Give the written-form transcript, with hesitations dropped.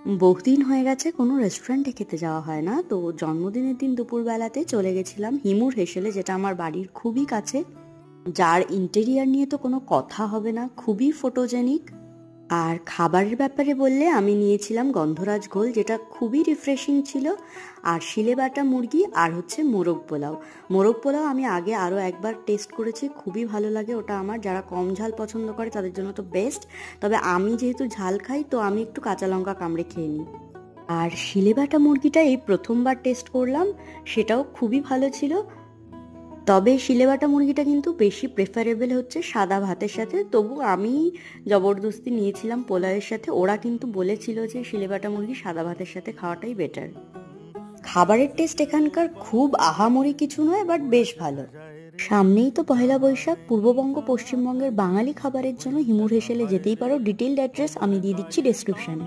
বহুদিন হয়ে গেছে কোনো রেস্টুরেন্টে খেতে যাওয়া হয় না, তো জন্মদিনের দিন দুপুরবেলাতে চলে গেছিলাম হিমুর হেসেলে, যেটা আমার বাড়ির খুবই কাছে, যার ইন্টেরিয়ার নিয়ে তো কোনো কথা হবে না, খুবই ফটোজেনিক। আর খাবারের ব্যাপারে বললে আমি নিয়েছিলাম গন্ধরাজ ঘোল, যেটা খুবই রিফ্রেশিং ছিল, আর শিলে বাটা মুরগি, আর হচ্ছে মোরগ পোলাও। মোরগ পোলাও আমি আগে আরও একবার টেস্ট করেছি, খুবই ভালো লাগে ওটা আমার। যারা কম ঝাল পছন্দ করে তাদের জন্য তো বেস্ট, তবে আমি যেহেতু ঝাল খাই তো আমি একটু কাঁচা লঙ্কা কামড়ে খেয়ে নিই। আর শিলে বাটা মুরগিটা এই প্রথমবার টেস্ট করলাম, সেটাও খুবই ভালো ছিল। তবে শিলেবাটা মুরগিটা কিন্তু বেশি প্রেফারেবল হচ্ছে সাদা ভাতের সাথে, তবু আমি জবরদস্তি নিয়েছিলাম পোলাওয়ের সাথে। ওরা কিন্তু বলেছিল যে শিলেবাটা মুরগি সাদা ভাতের সাথে খাওয়াটাই বেটার। খাবারের টেস্ট এখানকার খুব আহামরি কিছু নয়, বাট বেশ ভালো। সামনেই তো পহেলা বৈশাখ, পূর্ববঙ্গ পশ্চিমবঙ্গের বাঙালি খাবারের জন্য হিমুর হেসেলে যেতেই পারো। ডিটেইলড অ্যাড্রেস আমি দিয়ে দিচ্ছি ডেসক্রিপশনে।